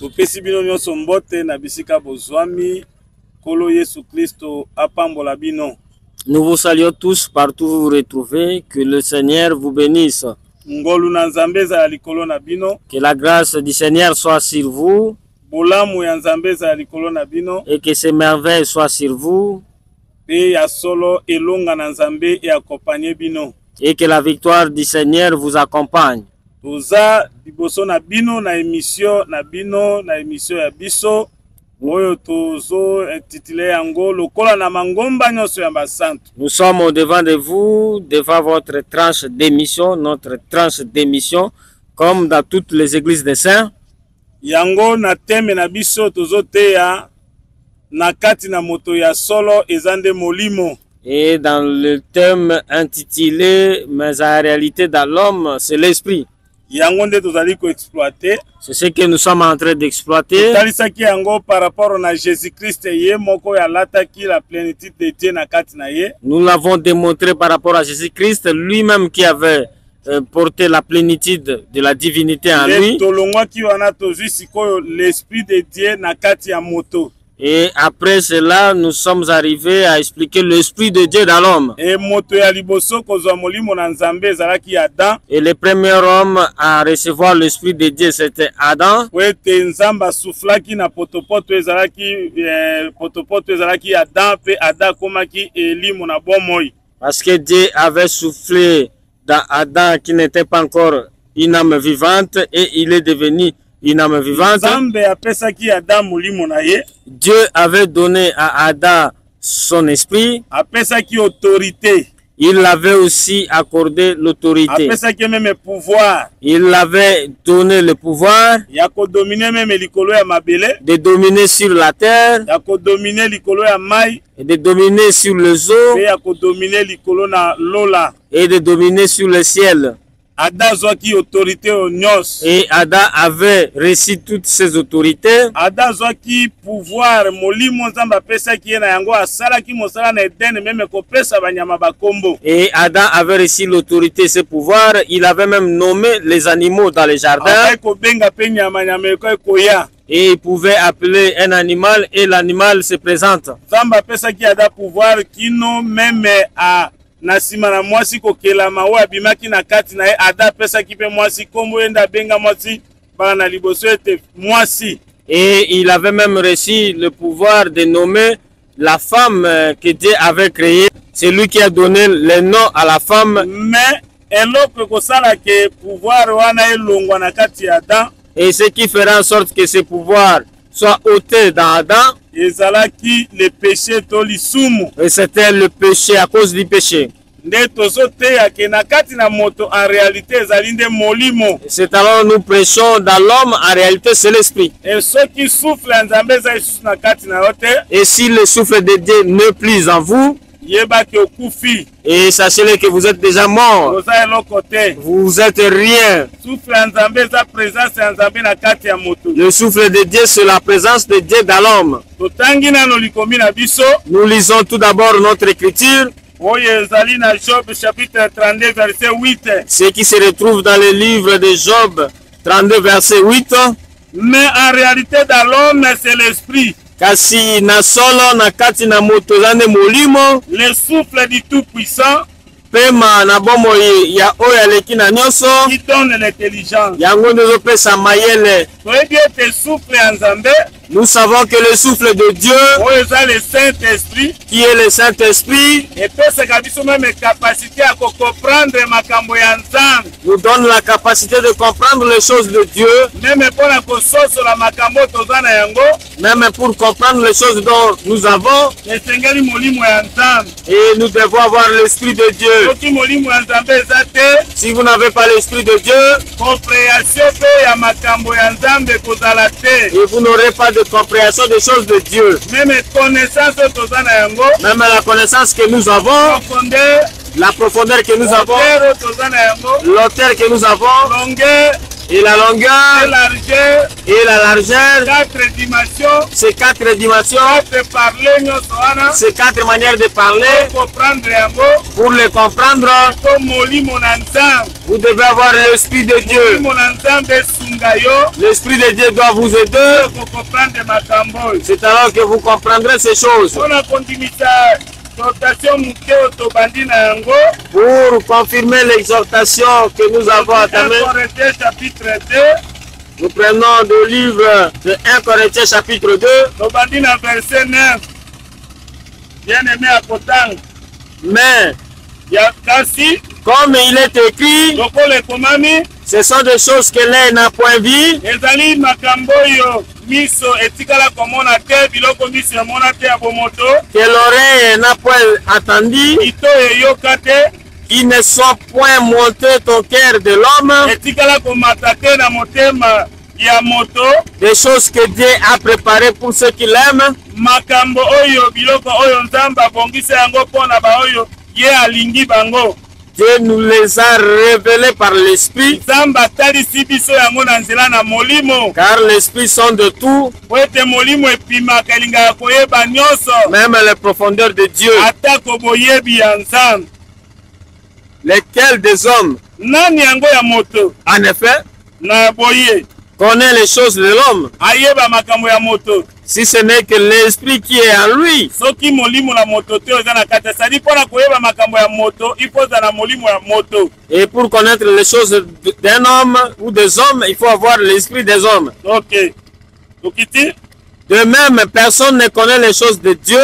Topesi bino nyonso mbote na bisika bozwami Kolo Yesu Kristo apambola bino. Nous vous saluons tous partout où vous vous retrouvez. Que le Seigneur vous bénisse. Ngolu na Nzambe za likolo na bino. Que la grâce du Seigneur soit sur vous. Bolamu ya Nzambe za likolo na bino. Et que ses merveilles soient sur vous. Pe ya solo elonga na Nzambe e accompagner bino. Et que la victoire du Seigneur vous accompagne. Toza liboso na bino na émission ya biso oyo tozo intitulé yango lokola na mangomba nyonso ya basantu. Nous sommes au devant de vous, devant votre tranche d'émission, notre tranche d'émission, comme dans toutes les églises des saints. Yango na teme na biso tozo teya na kati na moto ya solo ezande molimo. Et dans le thème intitulé mais en réalité dans l'homme c'est l'esprit. Yango tozali ko exploiter. C'est ce que nous sommes en train d'exploiter. Talisaki yango par rapport na Jésus-Christ ye moko ya lataki la plénitude de Dieu na kati na ye. Nous l'avons démontré par rapport à Jésus-Christ lui-même qui avait porté la plénitude de la divinité en lui. Tolongwaki wana tozwi sikoyo l'esprit de Dieu na kati ya moto. Et après cela, nous sommes arrivés à expliquer l'esprit de Dieu dans l'homme. Et le premier homme à recevoir l'esprit de Dieu, c'était Adam. Parce que Dieu avait soufflé dans Adam qui n'était pas encore une âme vivante et il est devenu une âme vivante. Dieu avait donné à Adam son esprit. Il avait aussi accordé l'autorité. Il avait donné le pouvoir de dominer sur la terre et de dominer sur les eaux et de dominer sur le ciel. Et Adam avait reçu toutes ces autorités. Et Adam avait reçu l'autorité, ce pouvoir. Il avait même nommé les animaux dans les jardins. Et il pouvait appeler un animal et l'animal se présente. Nasima na mwasi kokela mawa abimaki na kati na ye Ada pesa kipe mwasi kombo enda benga mwasi bana liboso ete mwasi. Et il avait même reçu le pouvoir de nommer la femme que Dieu avait créée. C'est lui qui a donné le nom à la femme. Mais eloko kosala ke pouvoir wana elongwa na kati ya Adam. Et ce qui fera en sorte que ce pouvoir soit ôté dans Adam. Et le péché tolisumu. Et c'était le péché à cause du péché. C'est alors nous prêchons dans l'homme, en réalité c'est l'esprit. Et ceux qui souffrent et si le souffle de Dieu ne plus en vous, et sachez-le que vous êtes déjà mort. Vous êtes rien. Le souffle de Dieu, c'est la présence de Dieu dans l'homme. Nous lisons tout d'abord notre écriture. Ce qui se retrouve dans le livre de Job 32 verset 8. Mais en réalité dans l'homme c'est l'esprit. Kasi na solo na kati na moto zane molimo. Le souffle du tout-puissant. Pema na bomo ya oya leki na nyonso. Qui donne l'intelligence. Yango ndezo pesa mayele. Nous savons que le souffle de Dieu, le Saint-Esprit, qui est le Saint-Esprit, nous donne la capacité de comprendre les choses de Dieu, même pour comprendre les choses dont nous avons. Et nous devons avoir l'Esprit de Dieu. Si vous n'avez pas l'Esprit de Dieu, et vous n'aurez pas de compréhension des choses de Dieu. Même la connaissance que nous avons, la profondeur que nous avons, l'auteur que nous avons, et la longueur et la largeur. 4 dimensions. Ces 4 dimensions. Ces 4 manières de parler. Pour les comprendre, vous devez avoir l'Esprit de Dieu. L'Esprit de Dieu doit vous aider. C'est alors que vous comprendrez ces choses. Pour confirmer l'exhortation que nous avons entamée, nous prenons le livre de 1 Corinthiens chapitre 2. Mais comme il est écrit, ce sont des choses que l'œil n'a point vues, que l'oreille n'a point entendu, qui ne sont point montés au cœur de l'homme, des choses que Dieu a préparées pour ceux qui l'aiment. Dieu nous les a révélés par l'Esprit, car l'Esprit sont de tout, même les profondeurs de Dieu. Lesquels des hommes, en effet, connaît les choses de l'homme, si ce n'est que l'esprit qui est en lui. Et pour connaître les choses d'un homme ou des hommes, il faut avoir l'esprit des hommes. De même, personne ne connaît les choses de Dieu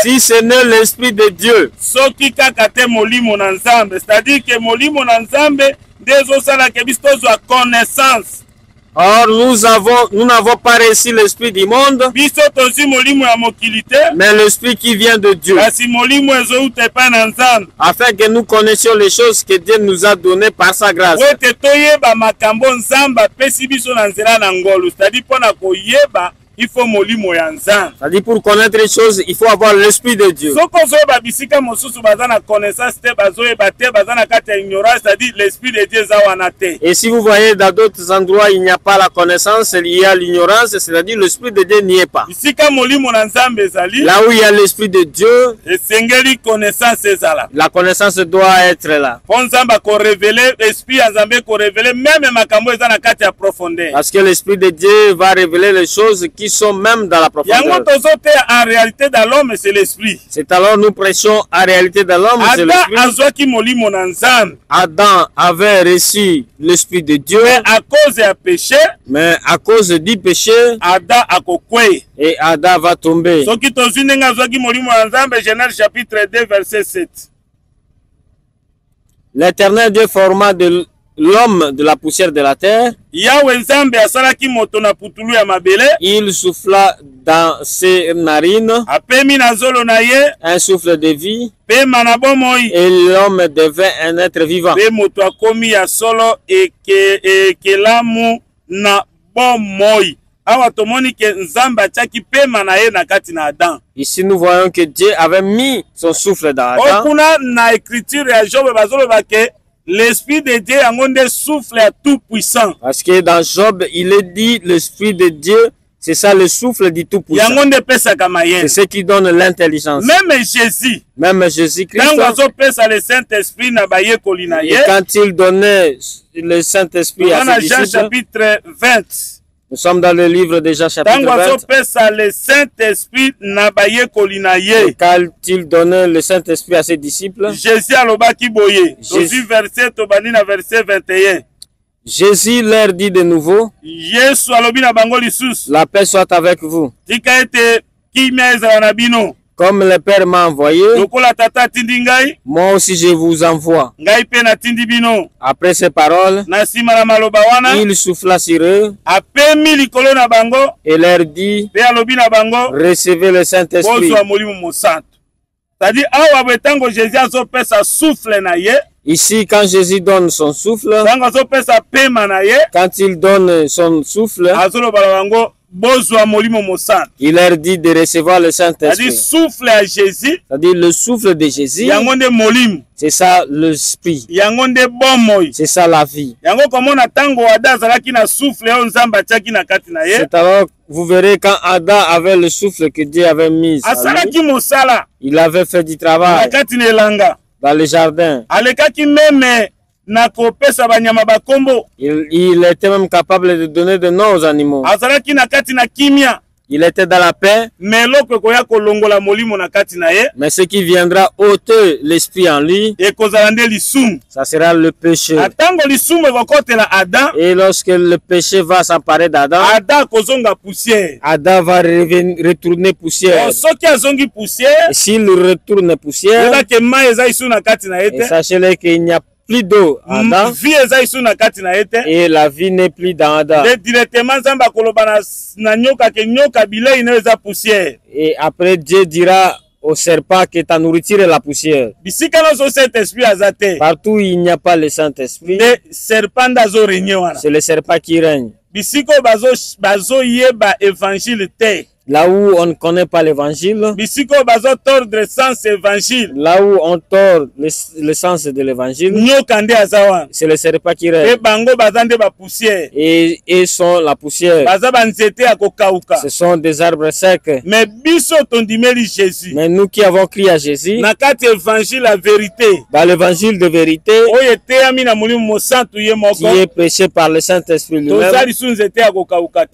si ce n'est l'Esprit de Dieu. Connaissance. Or, nous n'avons pas reçu l'esprit du monde, mais l'esprit qui vient de Dieu, afin que nous connaissions les choses que Dieu nous a données par sa grâce. C'est-à-dire pour connaître les choses, il faut avoir l'Esprit de Dieu. Et si vous voyez dans d'autres endroits, il n'y a pas la connaissance, il y a l'ignorance, c'est-à-dire l'Esprit de Dieu n'y est pas. Là où il y a l'Esprit de Dieu, la connaissance doit être là. Parce que l'Esprit de Dieu va révéler les choses qui sont même dans la profondeur. En réalité, dans l'homme, c'est l'esprit. C'est alors nous prêchons en réalité dans l'homme, c'est l'esprit. Adam avait reçu l'esprit de Dieu, mais à cause du péché, et Adam va tomber. L'Éternel Dieu forma de l'homme de la poussière de la terre. Il souffla dans ses narines un souffle de vie, et l'homme devint un être vivant. Ici nous voyons que Dieu avait mis son souffle dans Adam. L'esprit de Dieu a un souffle tout puissant. Parce que dans Job, il est dit l'esprit de Dieu, c'est ça le souffle du tout puissant. C'est ce qui donne l'intelligence. Même Jésus. Même Jésus-Christ. Et quand il donnait le Saint-Esprit à ses disciples. Jean chapitre 20. Nous sommes dans le livre de Jean chapitre 20. Et quand il donnait le Saint-Esprit à ses disciples, Jésus leur dit de nouveau, la paix soit avec vous. Comme le Père m'a envoyé, moi aussi je vous envoie. Après ces paroles, il souffla sur eux et leur dit, recevez le Saint-Esprit. Ici, quand Jésus donne son souffle, quand il donne son souffle, Il leur dit de recevoir le Saint-Esprit. Souffle à Jésus. C'est-à-dire le souffle de Jésus. C'est ça l'esprit. C'est ça la vie. C'est alors, vous verrez, quand Adam avait le souffle que Dieu avait mis à lui, il avait fait du travail dans le jardin. Il était même capable de donner des noms aux animaux. Il était dans la paix. Mais ce qui viendra ôter l'esprit en lui, ça sera le péché. Et lorsque le péché va s'emparer d'Adam, Adam va retourner poussière. Et s'il retourne poussière, et sachez-le qu'il n'y a plus d'eau en Adam, et la vie n'est plus dans Adam. Et après Dieu dira au serpent que ta nourriture est la poussière. Partout où il n'y a pas le Saint-Esprit, c'est le serpent qui règne. Là où on ne connaît pas l'évangile, là où on tord le sens de l'évangile, c'est le serpent qui règne. Et ils sont la poussière. Ce sont des arbres secs. Mais nous qui avons crié à Jésus, dans l'évangile de vérité, qui est prêché par le Saint-Esprit lui-même,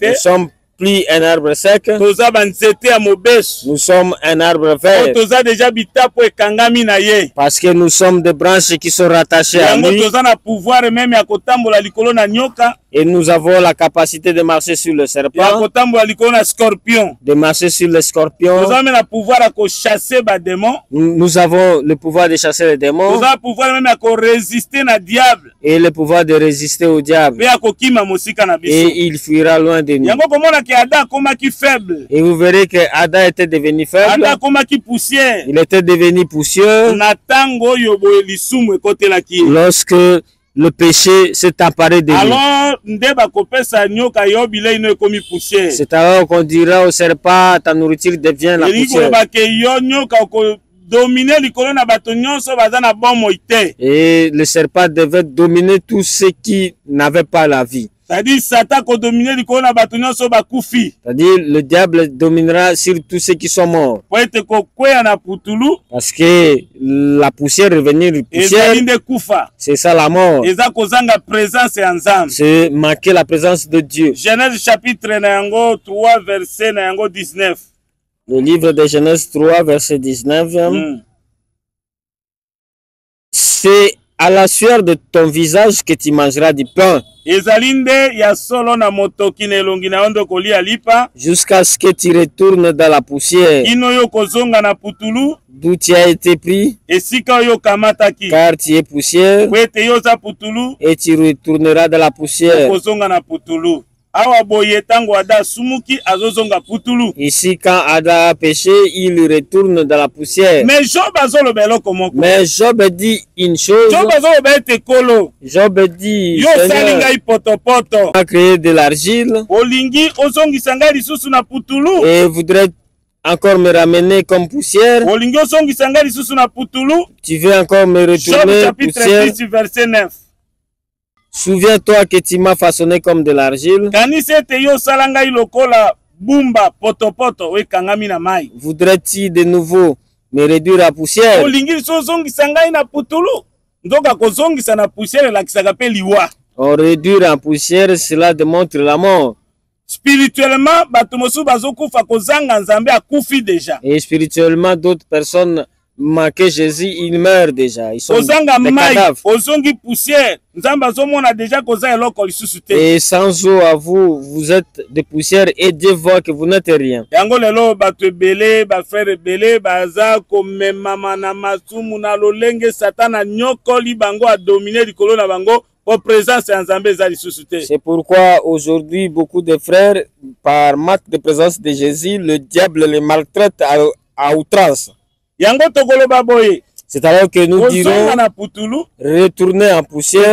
nous sommes plus un arbre sec, nous sommes un arbre vert, parce que nous sommes des branches qui sont rattachées à lui, et nous avons la capacité de marcher sur le serpent, de marcher sur le scorpion. Nous avons le pouvoir de chasser les démons, et le pouvoir de résister au diable, et il fuira loin de nous. Et vous verrez que Adam était devenu faible, il était devenu poussière lorsque le péché s'est emparé de lui. C'est alors qu'on dira au serpent, ta nourriture devient la poussière. Et le serpent devait dominer tous ceux qui n'avaient pas la vie. C'est-à-dire le diable dominera sur tous ceux qui sont morts. Parce que la poussière, revenir poussière, c'est ça la mort. C'est manquer la présence de Dieu. Genèse chapitre 3 verset 19. Le livre de Genèse 3 verset 19. C'est à la sueur de ton visage que tu mangeras du pain, jusqu'à ce que tu retournes dans la poussière d'où tu as été pris, car tu es poussière, et tu retourneras dans la poussière. Ici, quand Adam a péché, il retourne dans la poussière. Mais Job dit une chose. Job dit, Seigneur a créé de l'argile et voudrait encore me ramener comme poussière. Tu veux encore me retourner poussière. Verset 9. Souviens-toi que tu m'as façonné comme de l'argile. Voudrais-tu de nouveau me réduire à poussière? On réduire en poussière, cela démontre la mort. Spirituellement, et spirituellement, d'autres personnes manquent Jésus, ils meurent déjà. Ils sont des cadavres. Et sans eau à vous, vous êtes des poussières et Dieu voit que vous n'êtes rien. C'est pourquoi aujourd'hui, beaucoup de frères, par manque de présence de Jésus, le diable les maltraite à outrance. C'est alors que nous dirons retourner en poussière,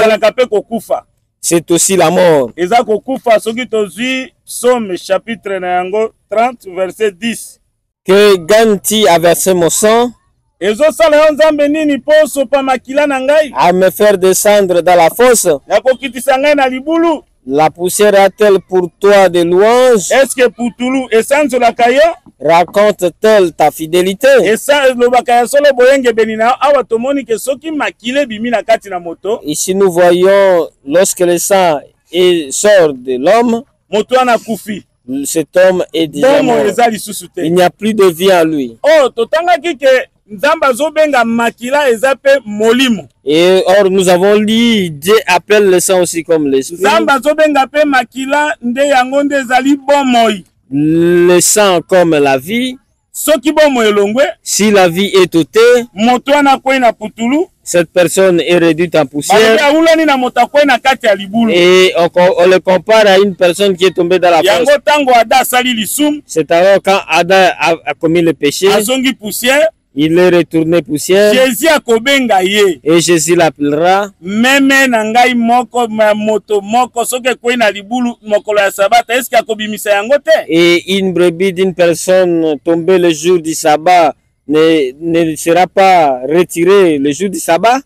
c'est aussi la mort. Eza kokufa soki tozwi Psaume chapitre na yango 30 verset 10. Que gagne-t-il à verser mon sang? Ezosala yo Nzambe nini po osopa makila na ngai? À me faire descendre dans la fosse? Ya kokitisa ngai na libulu? La poussière a-t-elle pour toi des louanges? Est-ce que putulu esanzolaka yo? Raconte-t-elle ta fidélité? Esa lobaka ya solo boyenge benina awa tomoni ke soki makile bimi na kati na moto. Ici nous voyons lorsque le sang sort de l'homme, moto ana kufi. Cet homme est déjà mort. Il n'y a plus de vie en lui. Oh, totangaki ke Nzamba zobenga makila ezape molimo. Et or nous avons lu, Dieu appelle le sang aussi comme l'esprit. Nzamba zobenga pe makila nde yango nde ezali bomoi. Le sang comme la vie. Soki bomoi elongwe, si la vie est ôtée, moto ana kwei na putulu, cette personne est réduite en poussière. Et on le compare à une personne qui est tombée dans la fosse. C'est alors quand Adam a commis le péché, il est retourné poussière. Et Jésus l'appellera. Et une brebis d'une personne tombée le jour du sabbat ne sera pas retirée le jour du sabbat.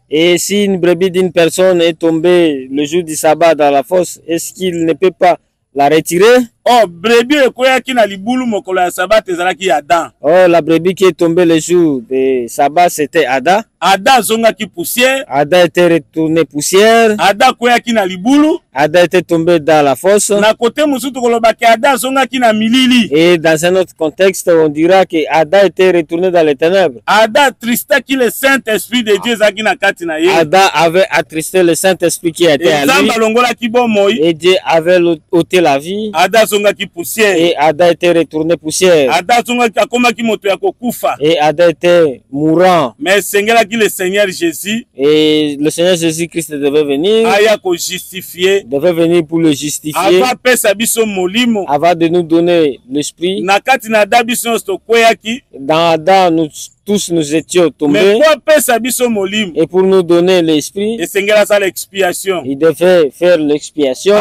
Et si une brebis d'une personne est tombée le jour du sabbat dans la fosse, est-ce qu'il ne peut pas la retirer? Oh, la brebis qui est tombée le jour du sabbat, c'était Adam. Adam était retourné poussière. Adam était tombé dans la fosse. Et dans un autre contexte, on dira que Adam était retourné dans les ténèbres. Adam avait attristé le Saint-Esprit qui était à lui. Et Dieu avait ôté la vie. Et Adam était retourné poussière. Et Adam était mourant. Mais le Seigneur Jésus, et le Seigneur Jésus-Christ devait venir. Devait venir pour le justifier. Avant de nous donner l'esprit. Dans Adam, nous tous nous étions tombés. Et pour nous donner l'esprit, il devait faire l'expiation.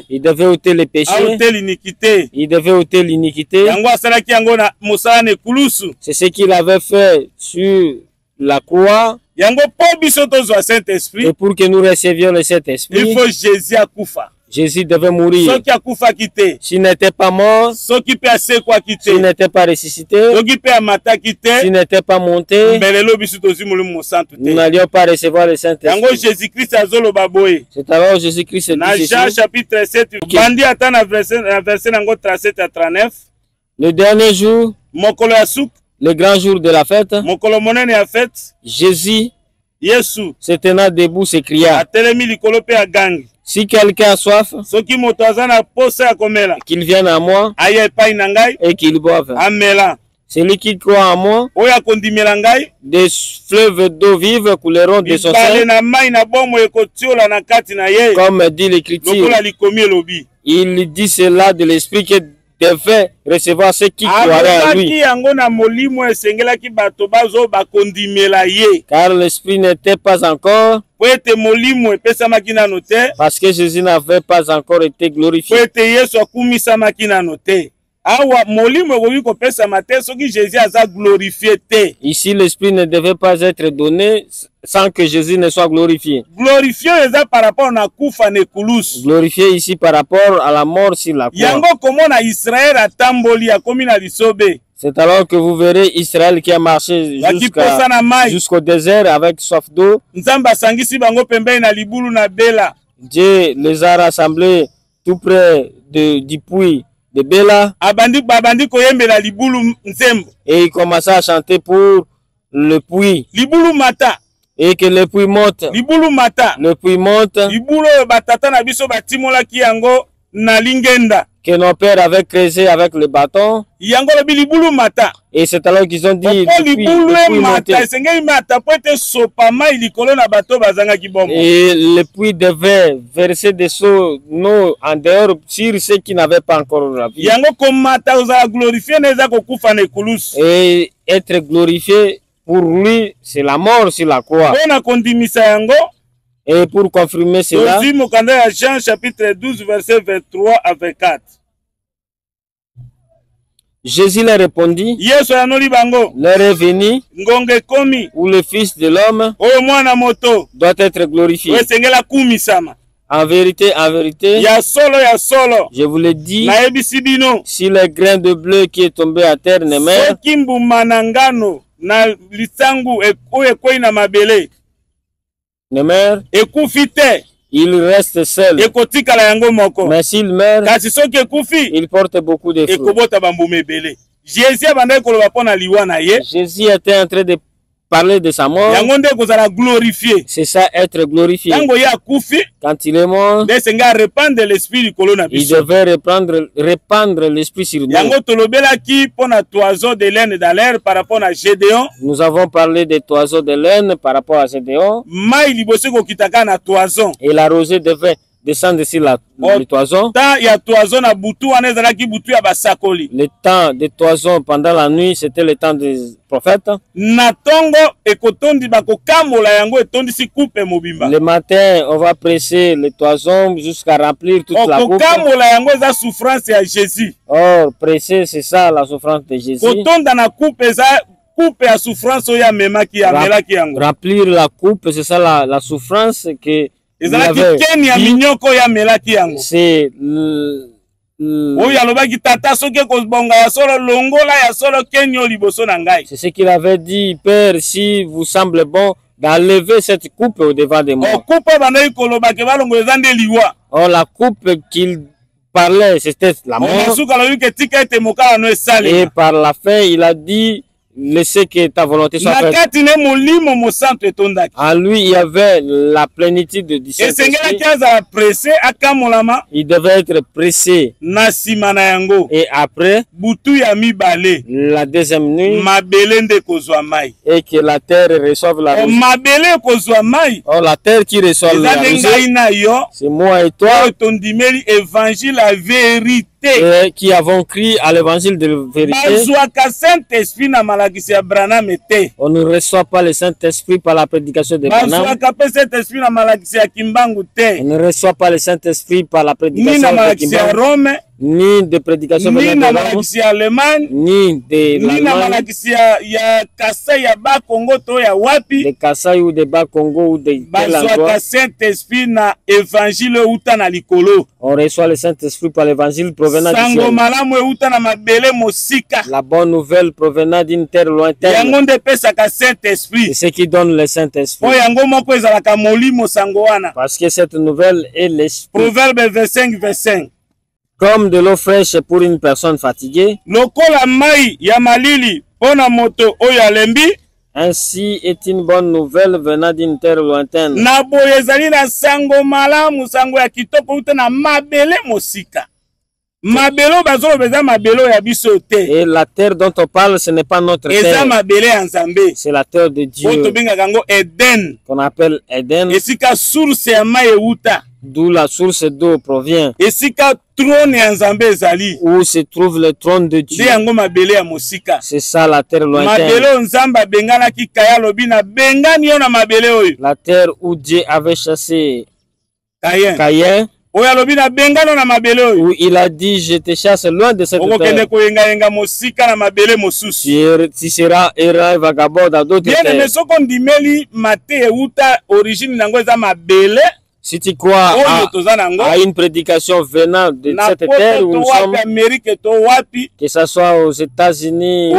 Il devait ôter les péchés. Il devait ôter l'iniquité. C'est ce qu'il avait fait sur la croix. Et pour que nous recevions le Saint-Esprit, il faut Jésus à Koufa. Jésus devait mourir. S'il n'était pas mort, s'il n'était pas ressuscité, s'il n'était pas monté, nous n'allions pas recevoir le Saint-Esprit. C'est alors Jésus-Christ dit Jean chapitre 7, le dernier jour, le grand jour de la fête, Jésus, se tenant debout, s'écria: si quelqu'un a soif, qu'il vienne à moi et qu'il boive. Celui qui croit en moi, des fleuves d'eau vive couleront de son sein. Comme dit l'Écriture, il dit cela de l'Esprit que devait recevoir ceux qui croiraient à lui. Car l'Esprit n'était pas encore, parce que Jésus n'avait pas encore été glorifié. Ici, l'Esprit ne devait pas être donné sans que Jésus ne soit glorifié. Glorifié ici par rapport à la mort sur la croix. C'est alors que vous verrez Israël qui a marché jusqu'au désert avec soif d'eau. Dieu les a rassemblés tout près du puits de Béla. Et il commença à chanter pour le puits. Et que le puits monte. Le puits monte. Que nos pères avaient creusé avec le bâton. Et c'est alors qu'ils ont dit et le puits devait verser des seaux d'eau en dehors sur ceux qui n'avaient pas encore la vie. Et être glorifié Pour lui, c'est la mort sur la croix. Et pour confirmer cela, Jean chapitre 12, verset 23 à 24. Jésus leur répondit, l'heure est venue où le Fils de l'homme doit être glorifié. En vérité, je vous le dis, si le grain de bleu qui est tombé à terre ne meurt, il reste seul. Mais s'il meurt, il porte beaucoup de fruits. Jésus était en train de parler de sa mort. C'est ça, être glorifié. Quand il est mort, il devait répandre l'esprit sur nous. Nous avons parlé des toiseaux de laine par rapport à Gédéon. Et la rosée devait descendre sur le toison. Le temps des toisons pendant la nuit, c'était le temps des prophètes. Le matin, on va presser les toisons jusqu'à remplir toute la coupe. Or, presser, c'est ça la souffrance de Jésus. Remplir la coupe, c'est ça la souffrance que c'est ce qu'il avait dit, Père, si vous semble bon d'enlever cette coupe au devant de moi. Or, la coupe qu'il parlait, c'était la mort. Et par la fin, il a dit, laissez que ta volonté soit faite. En lui, il y avait la plénitude du Saint-Esprit. Il devait être pressé. Et après, la deuxième nuit, et que la terre reçoive la rosée. Or, la terre qui reçoit la rosée, c'est moi et toi. Et qui avons crié à l'évangile de vérité. On ne reçoit pas le Saint-Esprit par la prédication de Branham. On ne reçoit pas le Saint-Esprit par la prédication de Kimbangu, ni de prédication de l'Allemagne, ni de l'Allemagne, de Kassai ou de Bas-Congo ou de quel endroit. On reçoit le Saint-Esprit par l'évangile provenant du ciel. La bonne nouvelle provenant d'une terre lointaine. C'est ce qui donne le Saint-Esprit. Parce que cette nouvelle est l'esprit. Proverbe 25, verset 5. Comme de l'eau fraîche pour une personne fatiguée, ainsi est une bonne nouvelle venant d'une terre lointaine. Et la terre dont on parle, ce n'est pas notre terre. C'est la terre de Dieu qu'on appelle Éden, d'où la source d'eau provient, où se trouve le trône de Dieu. C'est ça la terre lointaine. La terre où Dieu avait chassé Caïn, où il a dit, je te chasse loin de cette terre. Tu seras errant et vagabond dans d'autres terres. Si tu crois à une prédication venant de cette terre où nous sommes, que ce soit aux États-Unis,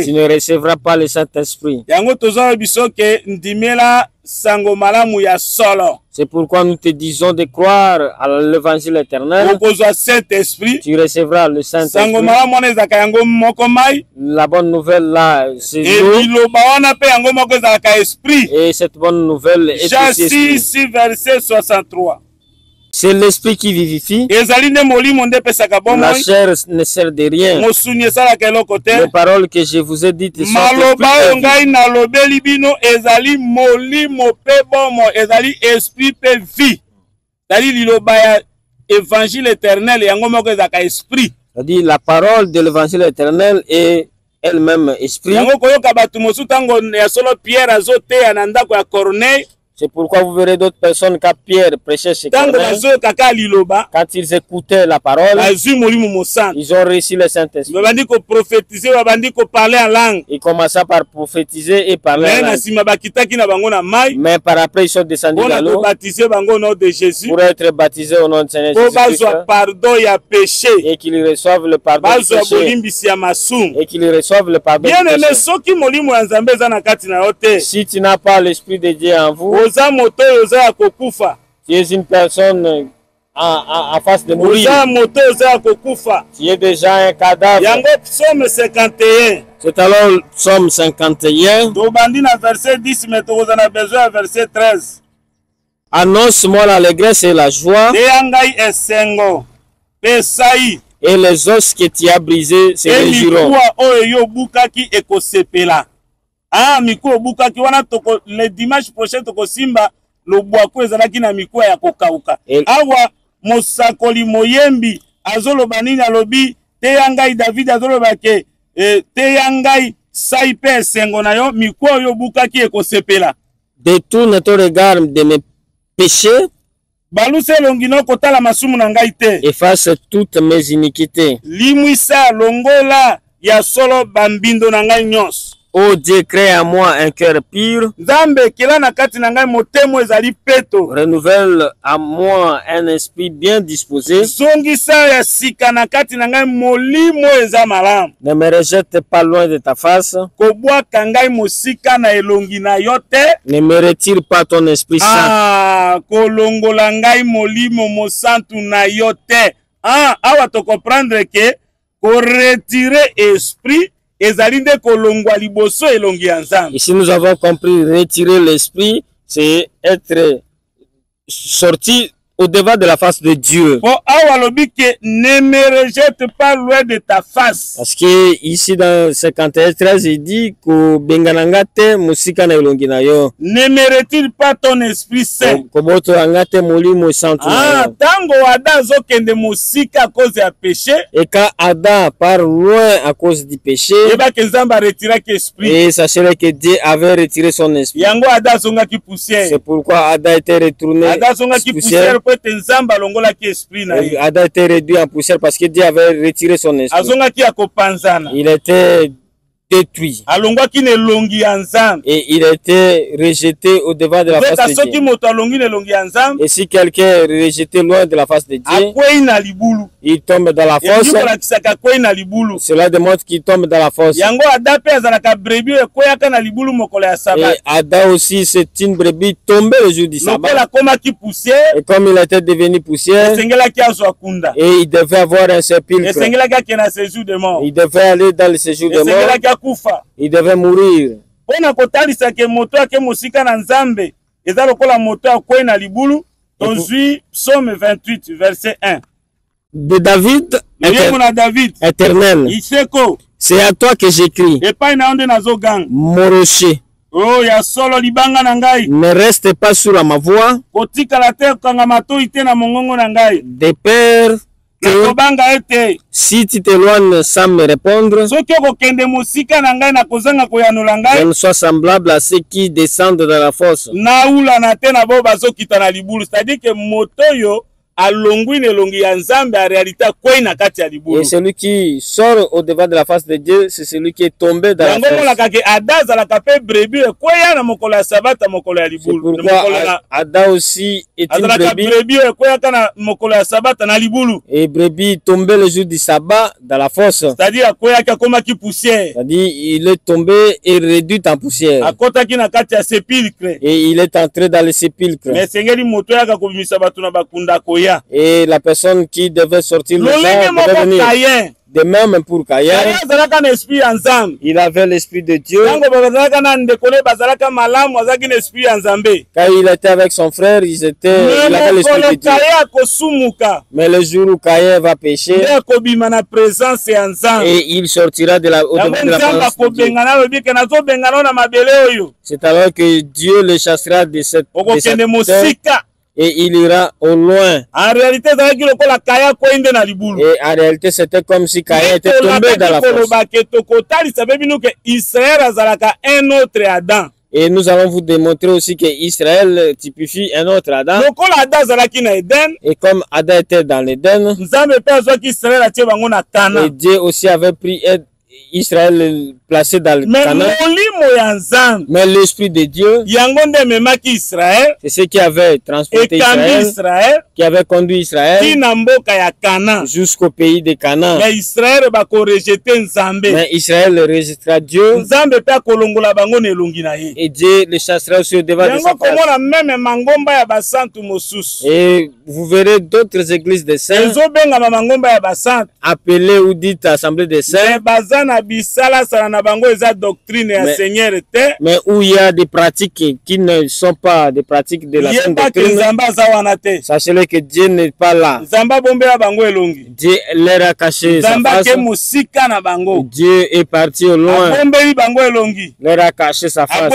tu ne recevras pas le Saint-Esprit. C'est pourquoi nous te disons de croire à l'évangile éternel. Tu recevras le Saint-Esprit. La bonne nouvelle là, c'est l'eau. Et cette bonne nouvelle est aussi esprit. Verset 63. C'est l'esprit qui vivifie. La chair ne sert de rien. Les paroles que je vous ai dites sont esprit. C'est-à-dire la parole de l'évangile éternel est elle-même esprit. C'est pourquoi vous verrez d'autres personnes quand Pierre prêchait chez Corneille. Quand ils écoutaient la parole, ils ont reçu le Saint-Esprit. Ils commençaient par prophétiser et parler en langue. Mais par après, ils sont descendus dans l'eau pour être baptisés au nom de Seigneur Jésus-Christ et qu'ils reçoivent le pardon du péché. Et qu'ils reçoivent le pardon du péché. Si tu n'as pas l'Esprit de Dieu en vous, tu es une personne en face de mourir. Tu es déjà un cadavre. C'est alors Psaume 51. Annonce-moi l'allégresse et la joie. Et les os que tu as brisés se réjouiront. Ah, mikuo bukaki wana toko le dimanche prochain toko simba lo bwako ezalaki na mikuo ya kokauka. Awa mosakoli moyembi azolo banini alobi te yangai David azolo bake te yangai saipe sengo na yo mikuo yo bukaki ekosepela. Détourne ton regard de mes péchés. Baluse longino kotala masumu na ngai te. Efface toutes mes iniquités. Limwisa longola ya solo bambindo na ngai nyos. Oh Dieu, crée à moi un cœur pur. Renouvelle à moi un esprit bien disposé. Ne me rejette pas loin de ta face. Ne me retire pas ton esprit saint. Awa to comprendre que retirer esprit. Et si nous avons compris retirer l'esprit, c'est être sorti au-devant de la face de Dieu. Ne me rejette pas loin de ta face. Parce que ici dans 51:13, il dit que benganangate musika na elongi na yo. Ne me retire pas ton esprit saint. Koboto angate molimo santu na yo. Tango Adam zokende musika à cause du péché. Et quand Adam part loin à cause du péché, et sachez que Dieu avait retiré son esprit. C'est pourquoi Adam était retourné poussière. Adam était réduit en poussière parce que Dieu avait retiré son esprit. Il était détruit. Et il était rejeté au devant de la face de Dieu. Et si quelqu'un est rejeté loin de la face de Dieu, il tombe dans la fosse. Cela démontre qu'il tombe dans la fosse. Et Adam aussi, c'est une brebis tombée le jour du sabbat. Et comme il était devenu poussière, et il devait avoir un sépulcre. Il devait aller dans le séjour de mort. Il devait mourir. Psaume 28, verset 1. De David, éternel, c'est à toi que j'écris. Mon rocher, ne reste pas sur ma voix. Des pères, si tu t'éloignes sans me répondre, je ne sois semblable à ceux qui descendent dans la fosse. C'est-à-dire que et celui qui sort au devant de la face de Dieu, c'est celui qui est tombé dans la fosse. C'est pourquoi Adam aussi est une brebis. Et brebis tombé le jour du sabbat dans la fosse. C'est-à-dire il est tombé et réduit en poussière. Et il est entré dans le sépulcre. Et la personne qui devait sortir le sang devait venir. De même pour Caïn, il avait l'esprit de Dieu. Quand il était avec son frère, il avait l'esprit de Dieu. Mais le jour où Caïn va pécher, et il sortira de la présence de Dieu. C'est alors que Dieu le chassera de cette terre. Et il ira au loin. En réalité, et en réalité, c'était comme si Caïn était tombé dans la fosse. Et nous allons vous démontrer aussi que Israël typifie un autre Adam. Et comme Adam était dans l'Éden, et Dieu aussi avait pris Israël placé dans le Canaan. Mais l'Esprit de Dieu, c'est ce qui avait transporté Israël, qui avait conduit Israël jusqu'au pays de Canaan. Mais Israël rejettera Dieu et Dieu le chassera sur le devant de sa face. Et vous verrez d'autres églises de saints appelées ou dites assemblées de saints, mais où il y a des pratiques qui ne sont pas des pratiques de la sainte doctrine. Sachez-le que Dieu n'est pas là. Dieu leur a caché sa face. Dieu est parti au loin. Leur a caché sa face.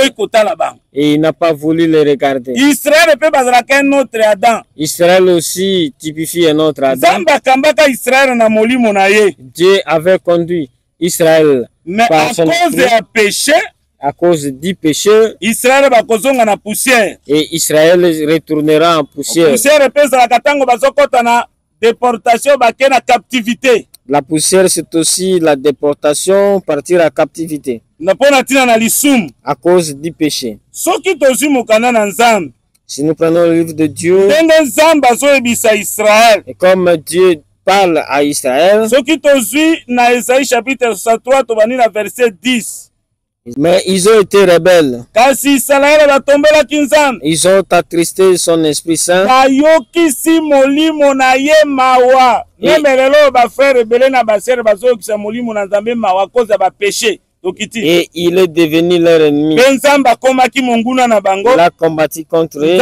Et il n'a pas voulu les regarder. Israël aussi typifie un autre Adam. Dieu avait conduit Israël par son esprit. À cause du péché, Israël et Israël retournera en poussière. La poussière, c'est aussi la déportation, partir à captivité. À cause du péché. Si nous prenons le livre de Dieu, et comme Dieu parle à Israël, mais ils ont été rebelles. Ils ont attristé son Esprit Saint. Et il est devenu leur ennemi. Il a combattu contre eux.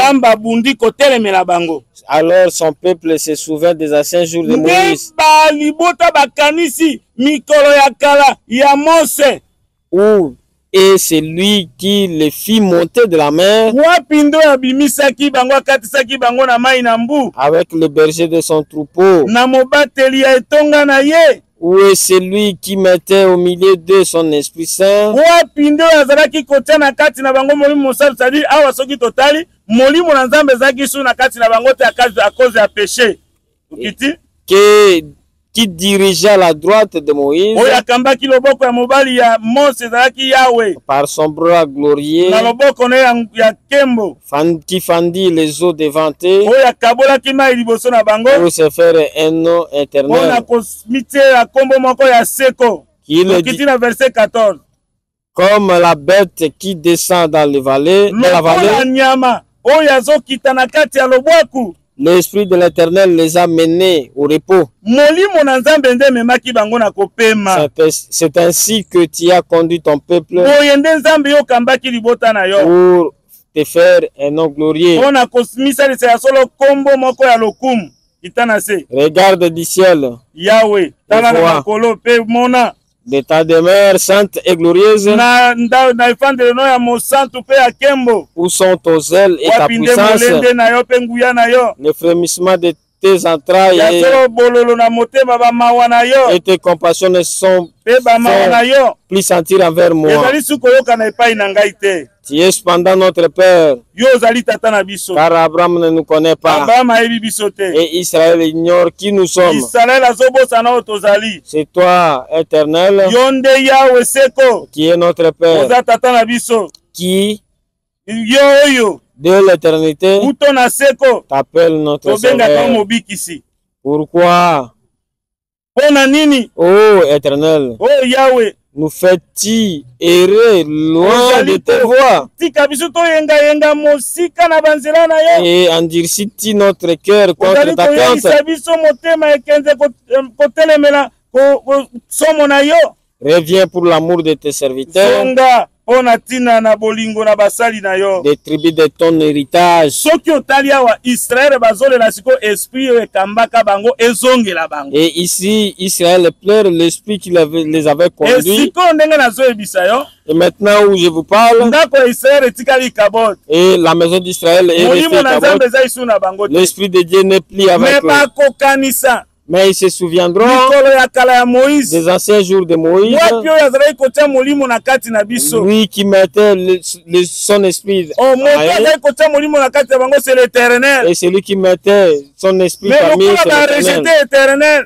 Alors son peuple se souvient des anciens jours de Moïse, où et c'est lui qui les fit monter de la mer avec le berger de son troupeau. Où est celui qui mettait au milieu de son Esprit Saint? Qui dirigea la droite de Moïse par son bras glorieux, qui fendit les eaux devant eux pour se faire un nom éternel. Qui le dit, comme la bête qui descend dans la vallée, l'Esprit de l'Éternel les a menés au repos. C'est ainsi que tu as conduit ton peuple pour te faire un nom glorieux. Regarde du ciel, Yahweh, de ta demeure sainte et glorieuse, où sont tes ailes et ta puissance, le frémissement de tes entrailles et tes compassions ne sont plus sentir envers moi. Tu es cependant notre Père, car Abraham ne nous connaît pas et Israël ignore qui nous sommes. C'est toi, Éternel, qui est notre Père, qui de l'éternité t'appelle notre Sauveur. Pourquoi, ô Éternel, nous fais-tu errer loin de tes voies et endurcis-tu notre cœur contre ta crainte? Reviens pour l'amour de tes serviteurs pona tina na bolingo na basali na yo. Des tribus de ton héritage. Soki otali awa Israël bazolela siko esprit oyo ekambaka bango ezongela bango. Et ici Israël pleure l'esprit qui les avait conduits. Et siko ndenge nazoyebisa yo. Et maintenant où je vous parle, ndako Israël etikali kabot. Et la maison d'Israël est restée kabot. L'esprit de Dieu n'est plus avec eux. Mais ils se souviendront des anciens jours de Moïse. Lui qui mettait son esprit. Et celui qui mettait son esprit parmi eux.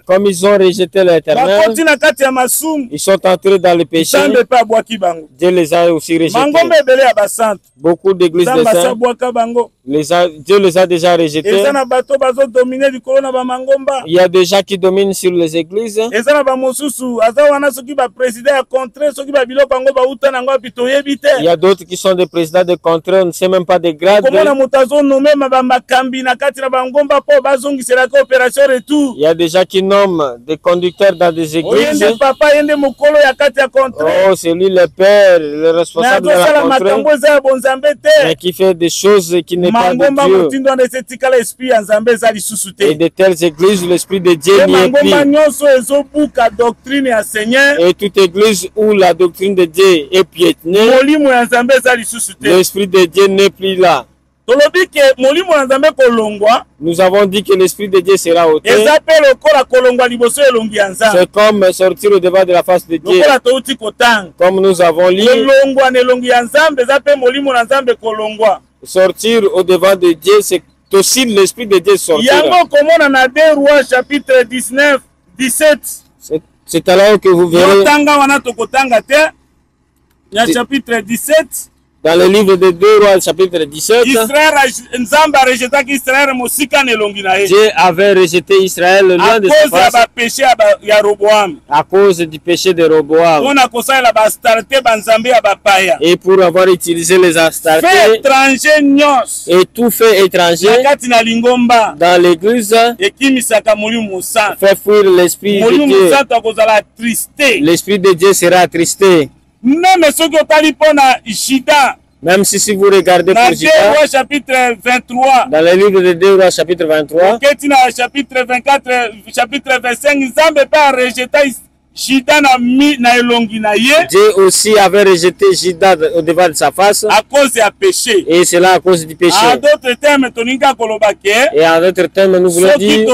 Comme ils ont rejeté l'Éternel, ils sont entrés dans le péché. Dieu les a aussi rejetés. Beaucoup d'églises de saints, Dieu les a déjà rejetés. Il y a des gens qui dominent sur les églises. Il y a d'autres qui sont des présidents de contrées, on ne sait même pas des grades. Il y a des gens qui nomment des conducteurs dans des églises. Oh, c'est lui le père, le responsable de la contrée, mais qui fait des choses qui n'est pas de Dieu. Et de telles églises, l'esprit de Dieu n'y est plus. Et toute église où la doctrine de Dieu est piétinée, l'esprit de Dieu n'est plus là. Nous avons dit que l'esprit de Dieu sera ôté. C'est comme sortir au devant de la face de Dieu. Comme nous avons lu, sortir au devant de Dieu, c'est aussi l'esprit de Dieu sortira. Chapitre 19, 17. C'est alors que vous verrez chapitre 17. Dans le livre de 2 Rois, chapitre 17, Dieu avait rejeté Israël loin de sa face à cause du péché de Roboam. Et pour avoir utilisé les astartés et tout fait étranger dans l'église, fait fuir l'esprit de Dieu. L'esprit de Dieu sera attristé. Même si vous regardez pour Juda, dans le livre de 2 Rois, chapitre 23, chapitre 24, chapitre 25, Nzambe pas rejeté Dieu aussi avait rejeté Juda au devant de sa face à cause du péché. Et c'est là à cause du péché. En d'autres termes, et en d'autres termes, nous voulons dire,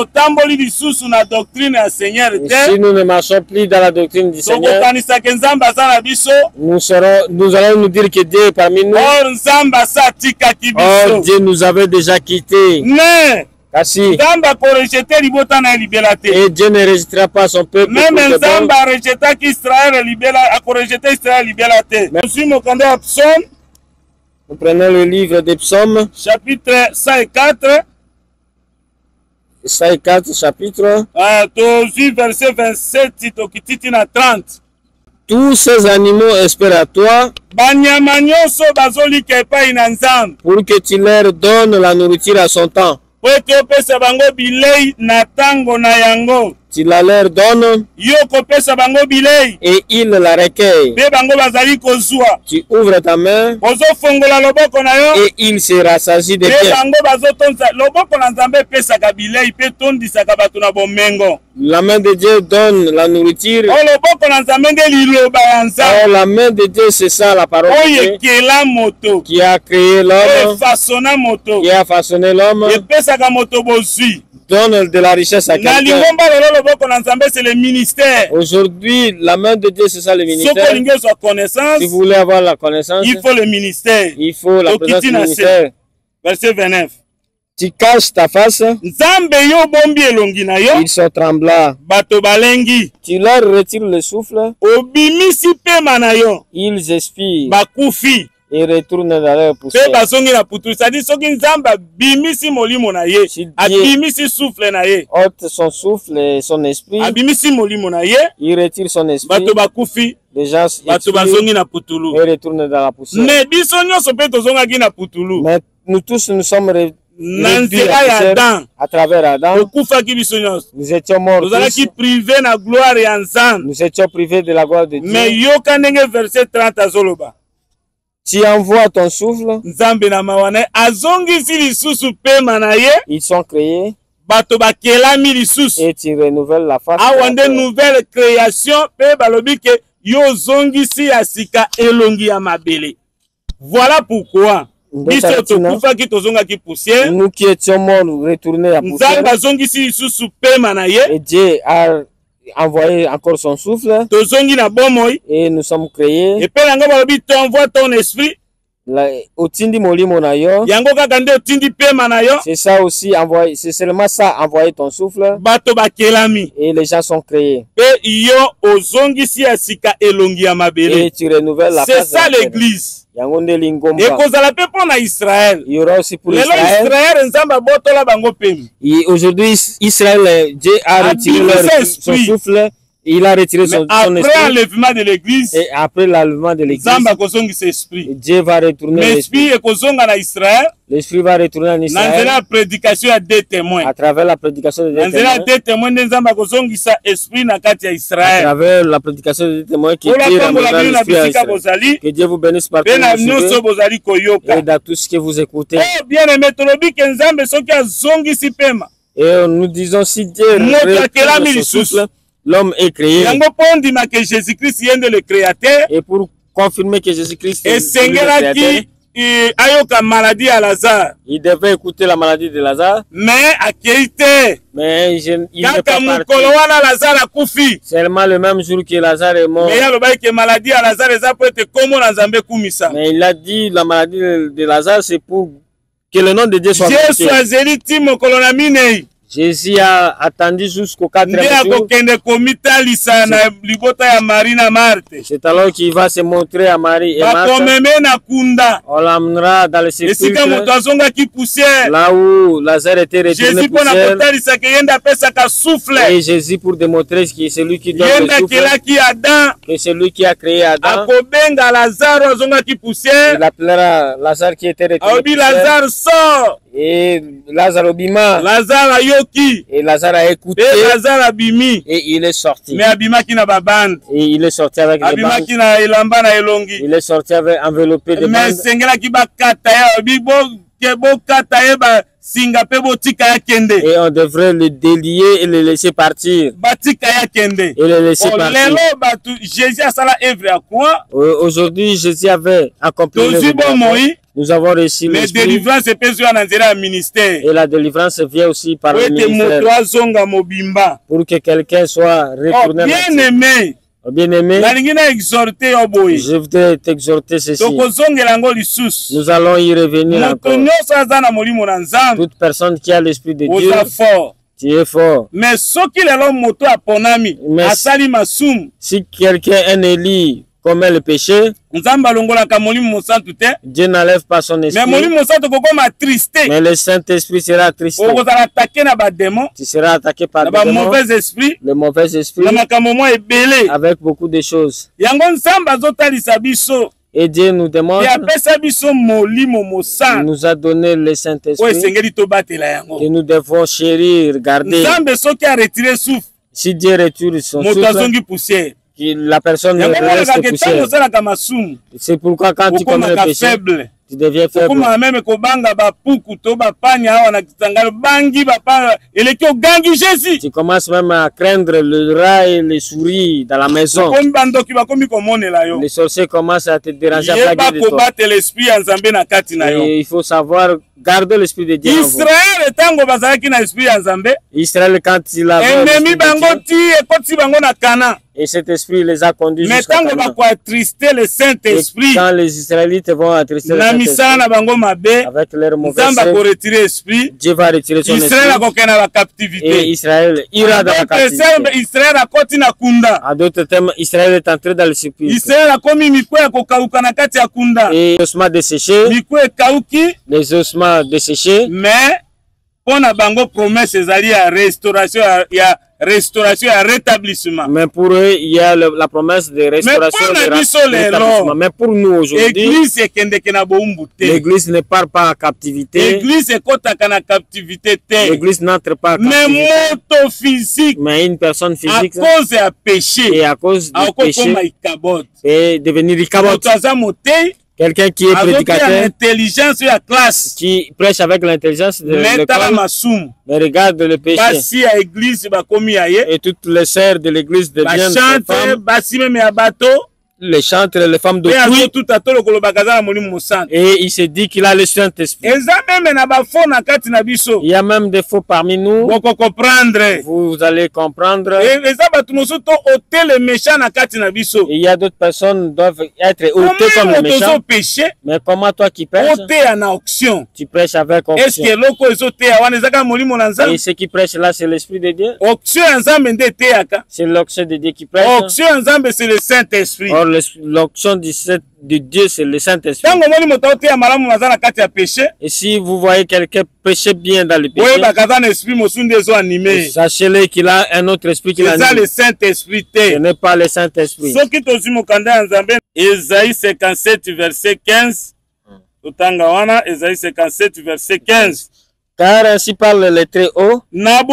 si nous ne marchons plus dans la doctrine du Seigneur, nous allons nous dire que Dieu est parmi nous. Or, Dieu nous avait déjà quittés. Kasi. Et Dieu ne rejettera pas son peuple. Même Nzamba a rejeté Israël libératé. Nous prenons le livre des psaumes. Chapitre 104. 104 chapitre. Verset 27 à 30. Tous ces animaux espèrent à toi pour que tu leur donnes la nourriture à son temps. Tu la leur donnes et ils la recueillent. Tu ouvres ta main et il se rassasie de bien. La main de Dieu donne la nourriture. Oh, la main de Dieu, c'est ça la parole de Dieu qui a créé l'homme, qui a façonné l'homme. Donne de la richesse à quelqu'un. C'est le ministère. Aujourd'hui, la main de Dieu, c'est ça le ministère. Si vous voulez avoir la connaissance, il faut le ministère. Il faut la présence du ministère. Verset 29. Tu caches ta face. Ils sont tremblants. Tu leur retires le souffle. Ils expirent. Et retournent dans leur poussière. Ôte son souffle et son esprit. Il retire son esprit. Les gens expirent et retournent dans la poussière. Mais nous tous, nous sommes à travers Adam. Nous étions morts. Nous étions privés de la gloire de Dieu. Mais verset 30 azoloba. Tu envoies ton souffle. Ils sont créés. Et tu renouvelles la face. Nouvelle création. Voilà pourquoi. Nous qui étions morts retournés à poussière. Et Dieu a envoyé encore son souffle. Et nous sommes créés. Ton esprit. C'est ça aussi, c'est seulement ça, envoyer ton souffle. Et les gens sont créés. Et tu renouvelles la face. C'est ça l'église. Il y aura aussi pour Israël. Et aujourd'hui, Israël, Dieu a retiré son souffle. Il a retiré son esprit. Après l'enlèvement de l'église, et après l'enlèvement de l'église, Dieu va retourner l'esprit. L'esprit va retourner en Israël. À travers la prédication de deux témoins. À travers la prédication de deux témoins qui ramènera l'esprit à Israël. Que Dieu vous bénisse partout et dans tout ce que vous écoutez. Et nous disons si Dieu retourne son souffle, l'homme est créé. Et pour confirmer que Jésus-Christ est le créateur, il devait écouter la maladie de Lazare. Mais il n'est pas parti. Seulement le même jour que Lazare est mort. Mais il a dit la maladie de Lazare, c'est pour que le nom de Dieu soit glorifié. Jésus a attendu jusqu'au 4e jour. C'est alors qu'il va se montrer à Marie et Marthe. On l'amènera dans le sépulcre, là où Lazare était retourné poussière. Et Jésus, pour démontrer que c'est lui qui donne le souffle, que c'est lui qui a créé Adam, il appellera Lazare qui était retourné poussière. Et Lazare obima. Et Lazare a écouté. Et il est sorti. Et il est sorti avec des bandes. Il est sorti avec enveloppé de bandes. Et on devrait le délier et le laisser partir. Et le laisser partir. Aujourd'hui, Jésus avait accompli le nous avons reçu l'esprit. Et la délivrance vient aussi par le ministère. Pour que quelqu'un soit retourné. Bien-aimé, je voudrais t'exhorter ceci. Nous allons y revenir encore. Toute personne qui a l'esprit de Dieu, tu es fort. Mais si quelqu'un est un Élie commet le péché, Dieu n'enlève pas son esprit. Mais le Saint-Esprit sera attristé. Tu seras attaqué par le mauvais esprit avec beaucoup de choses. Et Dieu nous demande, il nous a donné le Saint-Esprit que nous devons chérir, garder. Si Dieu retire son souffle, la personne ne reste poussière. C'est pourquoi quand tu commets le péché, tu deviens faible. Tu commences même à craindre le rat et les souris dans la maison. Les sorciers commencent à te déranger à plaguer de toi. Et il faut savoir garder l'esprit de Dieu en vous. Israël, quand il avait l'esprit de Dieu, et cet esprit les a conduits jusqu'à Canaan. Et quand les Israélites vont attrister le Saint-Esprit avec leur mauvais esprit, Dieu va retirer son esprit et Israël ira dans la captivité. En d'autres termes, Israël est entré dans le sépulcre. Et les ossements desséchés, mais on a bango promesse à restauration, restauration et rétablissement. Mais pour eux, il y a la promesse de restauration et rétablissement. Mais pour nous aujourd'hui, l'église ne part pas en captivité. L'église n'entre pas en captivité. Mais une personne physique, et à cause du péché, et devenir ricabot. Quelqu'un qui est prédicateur, intelligence la classe, qui prêche avec l'intelligence de l'école, mais regarde le péché. Et toutes les sœurs de l'église deviennent femmes. Les chantres, les femmes d'autrui. Et il se dit qu'il a le Saint-Esprit. Il y a même des faux parmi nous. Vous allez comprendre. Il y a d'autres personnes qui doivent être ôtées comme les méchants. Mais comment toi qui prêches? Tu prêches avec onction. Et ce qui prêche là, c'est l'Esprit de Dieu. C'est l'onction de Dieu qui prêche. C'est le Saint-Esprit. L'onction de Dieu, c'est le Saint-Esprit. Et si vous voyez quelqu'un pécher bien dans le péché, sachez-le qu'il a un autre esprit qui l'anime. Ce n'est pas le Saint-Esprit. Ésaïe 57, verset 15. Ésaïe 57, verset 15. Car ainsi parle le Très-Haut, dont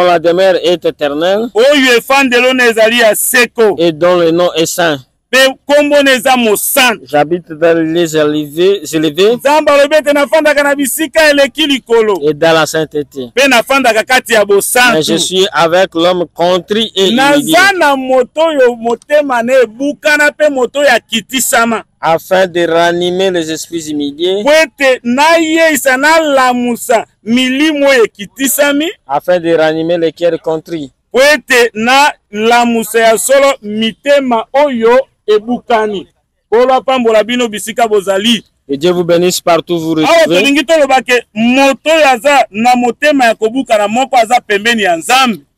la demeure est éternelle, et dont le nom est saint. J'habite dans les élevés, et dans la sainteté. Mais je suis avec l'homme contrit et humilié, afin de ranimer les esprits humiliés, afin de ranimer les cœurs contrits, que Dieu vous bénisse partout où vous retrouvez.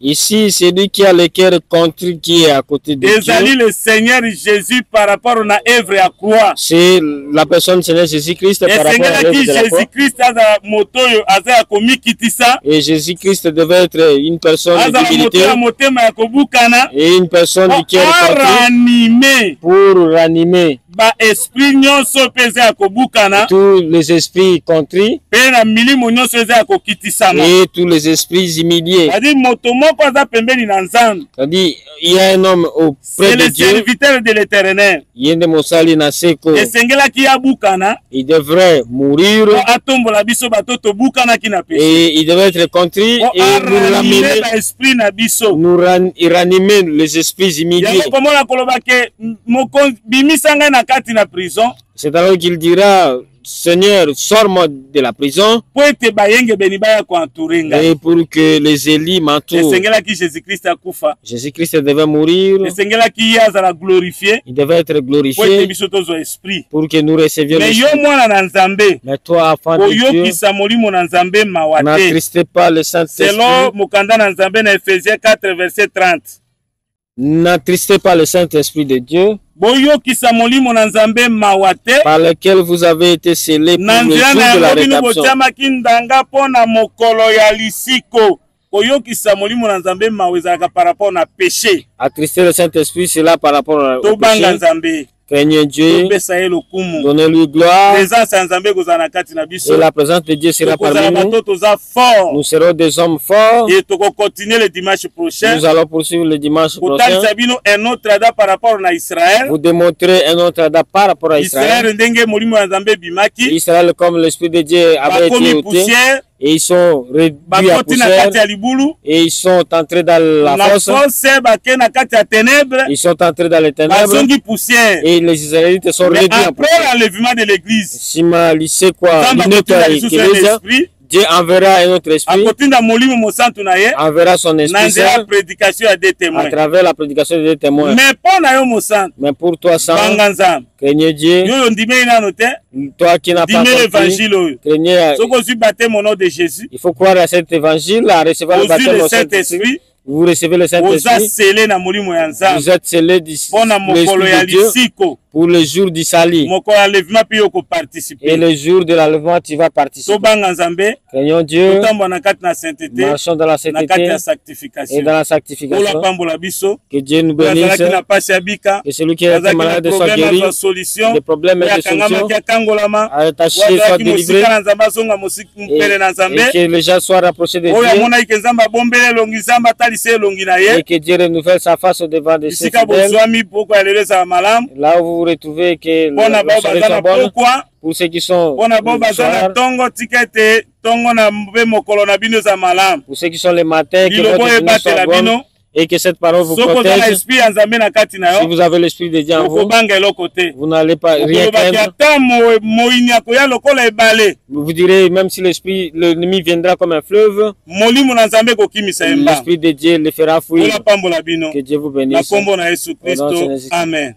Ici, c'est lui qui a le cœur contrit qui est à côté de Dieu. Le Seigneur Jésus par rapport à l'œuvre à croix. C'est la personne Seigneur Jésus-Christ par rapport à l'œuvre de la croix. Et Jésus-Christ devait être une personne d'humilité et une personne du cœur contrit pour ranimer tous les esprits contrits et tous les esprits humiliés. C'est-à-dire, il y a un homme auprès de Dieu. Serviteur de l'Éternel. Il devrait mourir et il devrait être contrit et nous ranimer les esprits humiliés. C'est alors qu'il dira, Seigneur, sors-moi de la prison et pour que les élites m'entourent. Jésus-Christ devait mourir. Il devait être glorifié pour que nous recevions l'Esprit. Mais toi, enfant de Dieu, n'attristez pas le Saint-Esprit. N'attristez pas le Saint-Esprit de Dieu, par lequel vous avez été scellés pour le jour de la rédemption. Attrister le Saint-Esprit, c'est là par rapport au péché. Craignez Dieu, donnez-lui gloire, et la présence de Dieu sera parmi nous. Nous serons des hommes forts. Nous allons poursuivre le dimanche prochain. Vous démontrez un autre Adam par rapport à Israël. Israël, comme l'Esprit de Dieu avait été ôté, et ils sont réduits à poussière, et ils sont entrés dans la fosse, ils sont entrés dans les ténèbres, et les Israélites sont réduits en poussière. Sima lycée quoi, Dieu enverra un autre esprit, enverra son esprit saint à travers la prédication des témoins. Mais pour toi, sans craignez Dieu, toi qui n'as pas compris, craignez, il faut croire à cet évangile, à recevoir le baptême au Saint-Esprit. Vous recevez le Saint-Esprit, vous êtes scellés du l'Esprit de Dieu pour le jour du salut. Et le jour de l'enlèvement, tu vas participer. Craignons Dieu, marchons dans la sainteté et dans la sanctification. Que Dieu nous bénisse, que celui qui est malade soit guéri, des problèmes et des solutions, attaché soit délivré, et que les gens soient rapprochés de Dieu, et que Dieu renouvelle sa face au devant de ses fidèles. Là où vous vous retrouvez que la soirée soit bonne. Pour ceux qui sont pour ceux qui sont les matins, que votre journée soit bonne et que cette parole vous protège. Si vous avez l'esprit de Dieu en vous, vous n'allez pas rien craindre. Vous direz, même si l'ennemi viendra comme un fleuve, l'esprit de Dieu le fera fuir. Que Dieu vous bénisse. Amen.